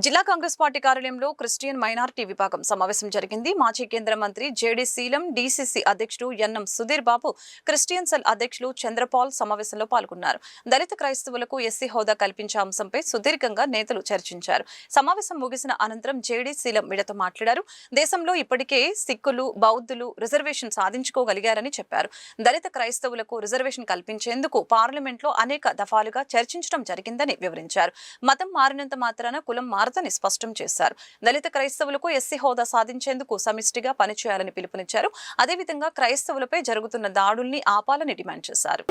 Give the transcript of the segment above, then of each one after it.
జిల్లా కాంగ్రెస్ పార్టీ కార్యాలయంలో Christian minority విభాగం సమావేశం జరిగింది. మాజీ కేంద్ర మంత్రి జేడీ శీలం, డీసీసీ అధ్యక్షుడు NM Sudheer Babu, Christian cell అధ్యక్షులు చంద్రపాల్ సమావేశంలో పాల్గొన్నారు. దళిత క్రైస్తవులకు ఎస్సీ హోదా కల్పించే అంశంపై సుదీర్ఘంగా నేతలు చర్చించారు. సమావేశం ముగిసిన అనంతరం జేడీ శీలం మీడియాతో మాట్లాడారు. దేశంలో ఇప్పటికే సిక్కులు, బౌద్ధులు రిజర్వేషన్ సాధించుకోగలిగారని చెప్పారు. దళిత క్రైస్తవులకు రిజర్వేషన్ కల్పించేందుకు పార్లమెంట్లో అనేక దఫాలుగా చర్చించడం జరిగిందని వివరించారు. మతం మారినంత మాత్రాన కులం మారదని స్పష్టం చేశారు. దళిత క్రైస్తవులకు ఎస్సీ హోదా సాధించేందుకు సమిష్టిగా పనిచేయాలని పిలుపునిచ్చారు. అదేవిధంగా క్రైస్తవులపై జరుగుతున్న దాడుల్ని ఆపాలని డిమాండ్ చేశారు.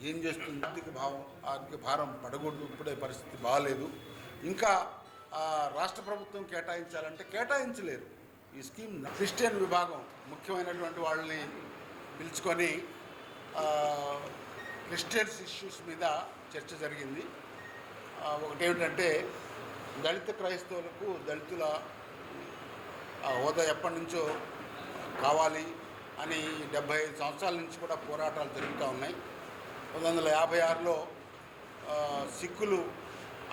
ఏం చేస్తుంది ఆర్థిక భారం పడకూడదు, ఇప్పుడే పరిస్థితి బాగాలేదు. ఇంకా రాష్ట్ర ప్రభుత్వం కేటాయించాలంటే కేటాయించలేరు. ఈ స్కీమ్ క్రిస్టియన్ విభాగం ముఖ్యమైనటువంటి వాళ్ళని పిలుచుకొని క్రిస్టియన్స్ ఇష్యూస్ మీద చర్చ జరిగింది. ఒకటేమిటంటే దళిత క్రైస్తవులకు దళితుల హోదా ఎప్పటి నుంచో కావాలి అని 75 సంవత్సరాల నుంచి కూడా పోరాటాలు జరుగుతూ ఉన్నాయి. 1956లో సిక్కులు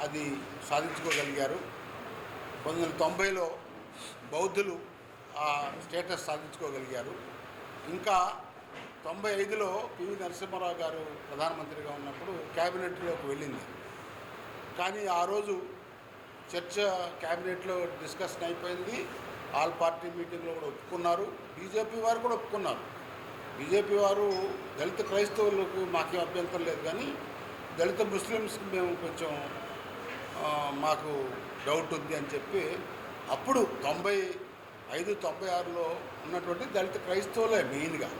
అది సాధించుకోగలిగారు. 1990లో బౌద్ధులు ఆ స్టేటస్ సాధించుకోగలిగారు. ఇంకా 95లో పివి నరసింహారావు గారు ప్రధానమంత్రిగా ఉన్నప్పుడు క్యాబినెట్లోకి వెళ్ళింది. కానీ ఆ రోజు చర్చ క్యాబినెట్లో డిస్కషన్ అయిపోయింది. ఆల్ పార్టీ మీటింగ్లో కూడా ఒప్పుకున్నారు. బీజేపీ వారు కూడా ఒప్పుకున్నారు. బీజేపీ వారు దళిత క్రైస్తవులకు మాకేం అభ్యంతరం లేదు, కానీ దళిత ముస్లిమ్స్కి మేము కొంచెం మాకు డౌట్ ఉంది అని చెప్పి అప్పుడు 95, 96లో ఉన్నటువంటి దళిత క్రైస్తవులే మెయిన్గా.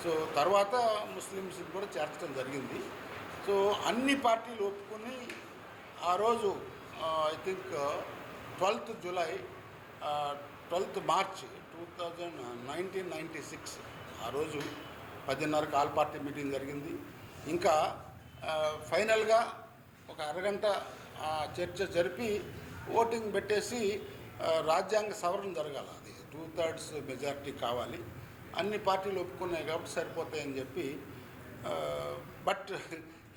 సో తర్వాత ముస్లిమ్స్ని కూడా చేర్చడం జరిగింది. సో అన్ని పార్టీలు ఒప్పుకొని ఆ రోజు ఐ థింక్ 12th మార్చ్ 1996 ఆ రోజు 10:30కి ఆల్ పార్టీ మీటింగ్ జరిగింది. ఇంకా ఫైనల్గా ఒక అరగంట చర్చ జరిపి ఓటింగ్ పెట్టేసి రాజ్యాంగ సవరణ జరగాలి. అది 2/3 మెజారిటీ కావాలి. అన్ని పార్టీలు ఒప్పుకున్నాయి కాబట్టి సరిపోతాయని చెప్పి, బట్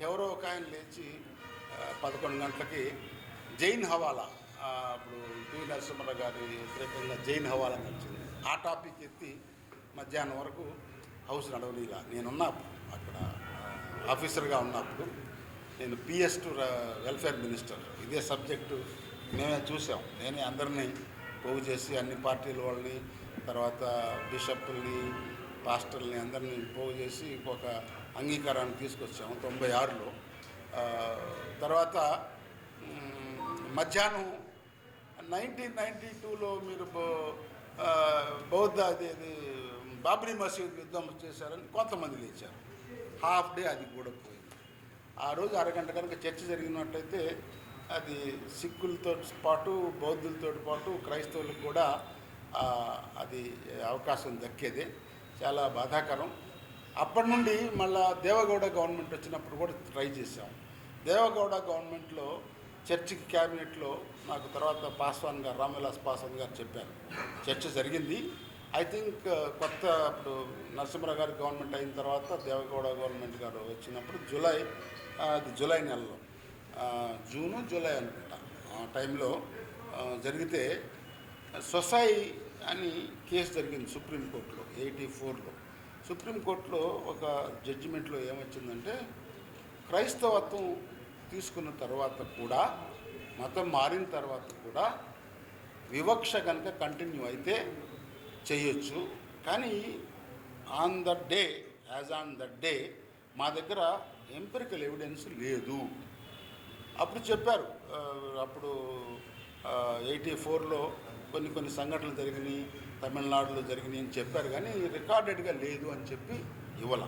ఎవరో ఒక ఆయన లేచి 11 గంటలకి జైన్ హవాలా, అప్పుడు పివి నరసింహారావు గారి వ్యతిరేకంగా జైన్ హవాలా నడిచింది. ఆ టాపిక్ ఎత్తి మధ్యాహ్నం వరకు హౌస్ నడవనీలా. నేనున్నా అక్కడ ఆఫీసర్గా ఉన్నప్పుడు, నేను PS2 వెల్ఫేర్ మినిస్టర్. ఇదే సబ్జెక్టు మేమే చూసాం. నేనే అందరినీ పోగు చేసి అన్ని పార్టీల వాళ్ళని, తర్వాత బిషప్ని, పాస్టర్ని అందరినీ పోగు చేసి ఒక అంగీకారాన్ని తీసుకొచ్చాము 96లో. తర్వాత మధ్యాహ్నం 1992లో మీరు బౌద్ధ అది బాబ్రీ మసీద్ యుద్ధం చేశారని కొంతమంది లేచారు. హాఫ్ డే అది కూడా పోయింది. ఆ రోజు అరగంట కనుక చర్చ జరిగినట్టయితే అది సిక్కులతో పాటు బౌద్ధులతో పాటు క్రైస్తవులకు కూడా అది అవకాశం దక్కేదే. చాలా బాధాకరం. అప్పటి నుండి మళ్ళా దేవగౌడ గవర్నమెంట్ వచ్చినప్పుడు కూడా ట్రై చేశాం. దేవగౌడ గవర్నమెంట్లో చర్చికి క్యాబినెట్లో నాకు తర్వాత పాస్వాన్ గారు, రామ్విలాస్ పాస్వాన్ గారు చెప్పారు. చర్చ జరిగింది. ఐ థింక్ కొత్త అప్పుడు నరసింహరావు గారి గవర్నమెంట్ అయిన తర్వాత దేవగౌడ గవర్నమెంట్ గారు వచ్చినప్పుడు జూలై నెలలో, జూను జూలై అనుకుంటా ఆ టైంలో జరిగితే సొసై అని కేసు జరిగింది సుప్రీంకోర్టులో 84లో. సుప్రీంకోర్టులో ఒక జడ్జిమెంట్లో ఏమొచ్చిందంటే, క్రైస్తవత్వం తీసుకున్న తర్వాత కూడా, మతం మారిన తర్వాత కూడా వివక్ష కనుక కంటిన్యూ అయితే చేయొచ్చు, కానీ ఆన్ ద డే మా దగ్గర ఎంపిరికల్ ఎవిడెన్స్ లేదు. అప్పుడు చెప్పారు, అప్పుడు 84లో కొన్ని సంఘటనలు జరిగినాయి, తమిళనాడులో జరిగినాయి అని చెప్పారు, కానీ రికార్డెడ్గా లేదు అని చెప్పి ఇవ్వాల.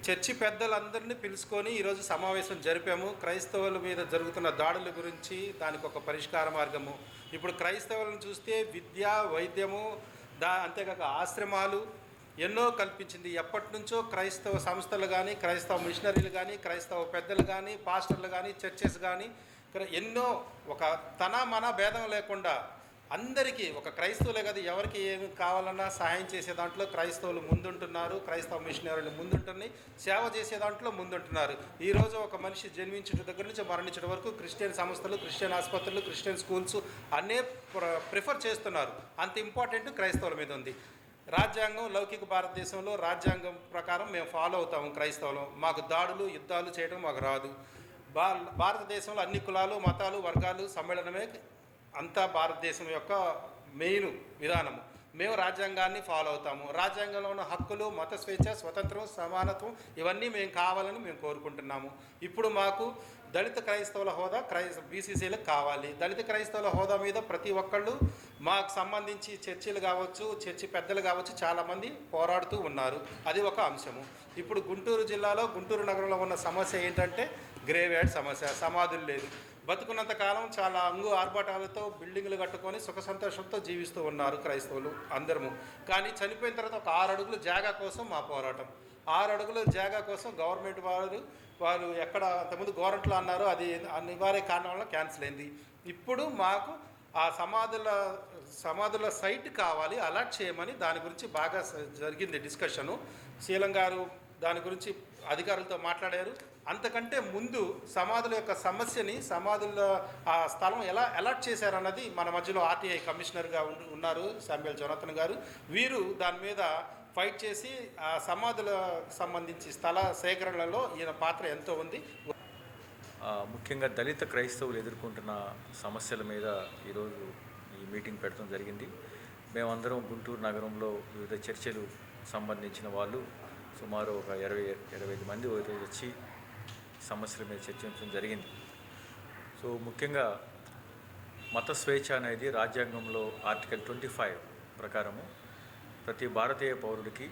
చర్చి పెద్దలందరినీ పిలుచుకొని ఈరోజు సమావేశం జరిపాము. క్రైస్తవుల మీద జరుగుతున్న దాడుల గురించి, దానికి ఒక పరిష్కార మార్గము. ఇప్పుడు క్రైస్తవులను చూస్తే విద్య, వైద్యము, అంతేకాక ఆశ్రమాలు ఎన్నో కల్పించింది. ఎప్పటి నుంచో క్రైస్తవ సంస్థలు కానీ, క్రైస్తవ మిషనరీలు కానీ, క్రైస్తవ పెద్దలు కానీ, పాస్టర్లు కానీ, చర్చెస్ కానీ ఎన్నో ఒక మన భేదం లేకుండా అందరికీ ఒక క్రైస్తవులే కదా, ఎవరికి ఏమి కావాలన్నా సహాయం చేసే దాంట్లో క్రైస్తవులు ముందుంటున్నారు, క్రైస్తవ మిషనరీలు ముందుంటున్నాయి, సేవ చేసే దాంట్లో ముందుంటున్నారు. ఈరోజు ఒక మనిషి జన్మించడం దగ్గర నుంచి మరణించడం వరకు క్రిస్టియన్ సంస్థలు, క్రిస్టియన్ ఆసుపత్రులు, క్రిస్టియన్ స్కూల్స్ అన్నీ ప్రిఫర్ చేస్తున్నారు. అంత ఇంపార్టెంట్ క్రైస్తవుల మీద ఉంది. రాజ్యాంగం, లౌకిక భారతదేశంలో రాజ్యాంగం ప్రకారం మేము ఫాలో అవుతాము క్రైస్తవులు. మాకు దాడులు, యుద్ధాలు చేయడం మాకు రాదు. భారతదేశంలో అన్ని కులాలు, మతాలు, వర్గాలు సమ్మేళనమే అంతా భారతదేశం యొక్క మెయిన్ విధానము. మేము రాజ్యాంగాన్ని ఫాలో అవుతాము. రాజ్యాంగంలో ఉన్న హక్కులు, మత స్వేచ్ఛ, స్వతంత్రం, సమానత్వం ఇవన్నీ మేము కావాలని మేము కోరుకుంటున్నాము. ఇప్పుడు మాకు దళిత క్రైస్తవుల హోదా బీసీసీలకు కావాలి. దళిత క్రైస్తవుల హోదా మీద ప్రతి ఒక్కళ్ళు మాకు సంబంధించి చర్చిలు కావచ్చు, చర్చి పెద్దలు కావచ్చు, చాలామంది పోరాడుతూ ఉన్నారు. అది ఒక అంశము. ఇప్పుడు గుంటూరు జిల్లాలో, గుంటూరు నగరంలో ఉన్న సమస్య ఏంటంటే గ్రేవ్ యార్డ్ సమస్య. సమాధులు లేదు. బతుకున్నంత కాలం చాలా ఆర్భాటాలతో బిల్డింగ్లు కట్టుకొని సుఖ సంతోషంతో జీవిస్తూ ఉన్నారు క్రైస్తవులు అందరము. కానీ చనిపోయిన తర్వాత ఒక 6 అడుగులు జాగా కోసం మా పోరాటం. 6 అడుగుల జాగా కోసం గవర్నమెంట్ వారు ఎక్కడ అంతకుముందు గవర్నమెంట్లో అన్నారు, అది అనివార్య కారణం వల్ల క్యాన్సిల్ అయింది. ఇప్పుడు మాకు ఆ సమాధుల సైట్ కావాలి, అలాట్ చేయమని దాని గురించి బాగా జరిగింది డిస్కషను. శీలం గారు దాని గురించి అధికారులతో మాట్లాడారు. అంతకంటే ముందు సమాధుల యొక్క సమస్యని, సమాధుల ఆ స్థలం ఎలా అలాట్ చేశారన్నది మన మధ్యలో ఆర్టీఐ కమిషనర్గా ఉన్నారు శామ్యుయల్ జోనాథన్ గారు. వీరు దాని మీద ఫైట్ చేసి ఆ సమాధులకు సంబంధించి స్థల సేకరణలో ఈయన పాత్ర ఎంతో ఉంది. ముఖ్యంగా దళిత క్రైస్తవులు ఎదుర్కొంటున్న సమస్యల మీద ఈరోజు ఈ మీటింగ్ పెట్టడం జరిగింది. మేమందరం గుంటూరు నగరంలో వివిధ చర్చలు సంబంధించిన వాళ్ళు సుమారు ఒక 25 మంది వచ్చి సమస్యల మీద చర్చించడం జరిగింది. సో ముఖ్యంగా మత స్వేచ్ఛ అనేది రాజ్యాంగంలో ఆర్టికల్ 25 ప్రకారము ప్రతి భారతీయ పౌరుడికి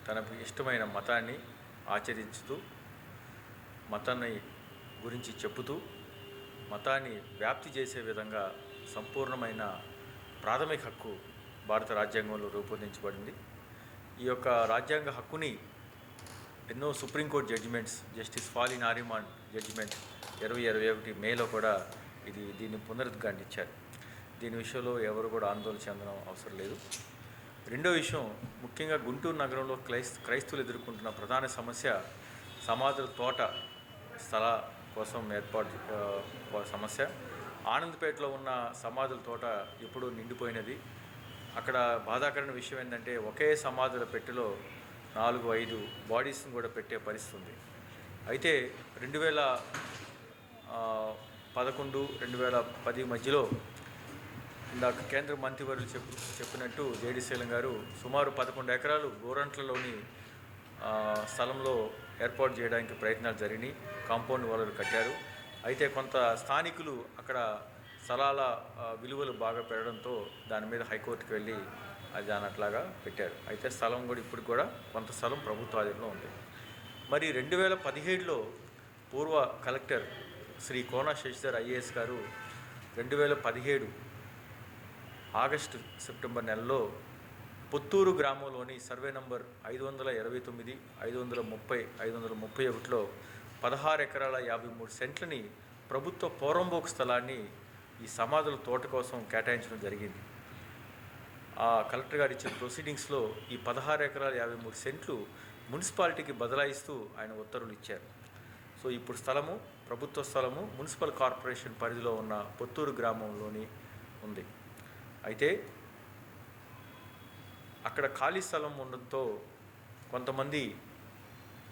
తనకు ఇష్టమైన మతాన్ని ఆచరించుతూ, మతాన్ని గురించి చెప్పుతూ, మతాన్ని వ్యాప్తి చేసే విధంగా సంపూర్ణమైన ప్రాథమిక హక్కు భారత రాజ్యాంగంలో రూపొందించబడింది. ఈ యొక్క రాజ్యాంగ హక్కుని ఎన్నో సుప్రీంకోర్టు జడ్జిమెంట్స్, జస్టిస్ ఫాలి నారిమాన్ జడ్జిమెంట్ 2021 మేలో కూడా దీన్ని పునరుద్ఘాటించారు. దీని విషయంలో ఎవరు కూడా ఆందోళన చెందడం అవసరం లేదు. రెండో విషయం, ముఖ్యంగా గుంటూరు నగరంలో క్రైస్తవులు ఎదుర్కొంటున్న ప్రధాన సమస్య సమాధుల తోట స్థల కోసం సమస్య. ఆనందపేటలో ఉన్న సమాధుల తోట ఎప్పుడూ నిండిపోయినది. అక్కడ బాధాకరమైన విషయం ఏంటంటే ఒకే సమాధుల పెట్టెలో 4-5 బాడీస్ని కూడా పెట్టే పరిస్థితి ఉంది. అయితే 2011, 2010 మధ్యలో ఇందాక కేంద్ర మంత్రివర్యులు చెప్పినట్టు జేడీ శీలం గారు సుమారు 11 ఎకరాలు గోరంట్లలోని స్థలంలో ఏర్పాటు చేయడానికి ప్రయత్నాలు జరిగినాయి. కాంపౌండ్ వాళ్ళు కట్టారు. అయితే కొంత స్థానికులు అక్కడ స్థలాల విలువలు బాగా పెరగడంతో దాని మీద హైకోర్టుకు వెళ్ళి అది దాని అట్లాగా పెట్టారు. అయితే స్థలం కూడా ఇప్పుడు కూడా కొంత స్థలం ప్రభుత్వ ఆధీనంలో ఉంది. మరి 2017లో పూర్వ కలెక్టర్ శ్రీ కోన శశిధర్ ఐఏఎస్ గారు 2017 ఆగస్టు సెప్టెంబర్ నెలలో పుత్తూరు గ్రామంలోని సర్వే నంబర్ 529, 530, 531లో 16 ఎకరాల 53 సెంట్లని ప్రభుత్వ పోరంబోకు స్థలాన్ని ఈ సమాధుల తోట కోసం కేటాయించడం జరిగింది. ఆ కలెక్టర్ గారు ఇచ్చిన ప్రొసీడింగ్స్లో ఈ 16 ఎకరాల 53 సెంట్లు మున్సిపాలిటీకి బదలాయిస్తూ ఆయన ఉత్తర్వులు ఇచ్చారు. సో ఇప్పుడు స్థలము ప్రభుత్వ స్థలము మున్సిపల్ కార్పొరేషన్ పరిధిలో ఉన్న పుత్తూరు గ్రామంలోని ఉంది. అయితే అక్కడ ఖాళీ స్థలం ఉండడంతో కొంతమంది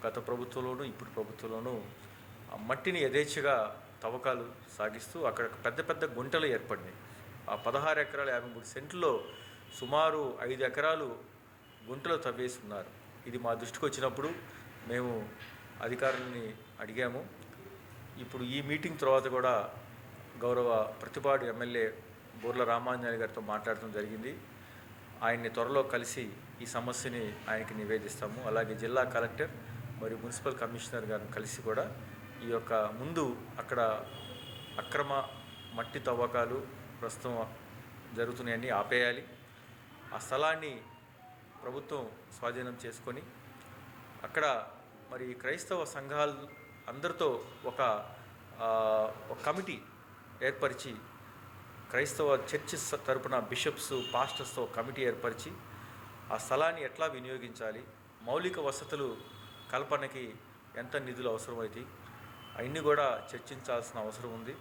గత ప్రభుత్వంలోనూ ఇప్పుడు ప్రభుత్వంలోనూ మట్టిని యథేచ్ఛగా తవ్వకాలు సాగిస్తూ అక్కడ పెద్ద పెద్ద గుంటలు ఏర్పడినాయి. ఆ 16 ఎకరాల 53 సెంట్లో సుమారు 5 ఎకరాలు గుంటలు తవ్వేసి ఉన్నారు. ఇది మా దృష్టికి వచ్చినప్పుడు మేము అధికారులని అడిగాము. ఇప్పుడు ఈ మీటింగ్ తర్వాత కూడా గౌరవ ప్రతిపాడు ఎమ్మెల్యే బూర్ల రామాంజనేయ గారితో మాట్లాడటం జరిగింది. ఆయన్ని త్వరలో కలిసి ఈ సమస్యని ఆయనకి నివేదిస్తాము. అలాగే జిల్లా కలెక్టర్ మరియు మున్సిపల్ కమిషనర్ గారిని కలిసి కూడా ఈ యొక్క ముందు అక్కడ అక్రమ మట్టి తవ్వకాలు ప్రస్తుతం జరుగుతున్నాయని ఆపేయాలి. ఆ స్థలాన్ని ప్రభుత్వం స్వాధీనం చేసుకొని అక్కడ మరి క్రైస్తవ సంఘాలు అందరితో ఒక కమిటీ ఏర్పరిచి క్రైస్తవ చర్చిస్ తరపున బిషప్స్ పాస్టర్స్తో కమిటీ ఏర్పరిచి ఆ స్థలాన్ని ఎట్లా వినియోగించాలి, మౌలిక వసతులు కల్పనకి ఎంత నిధులు అవసరమవుతాయి అవన్నీ కూడా చర్చించాల్సిన అవసరం ఉంది.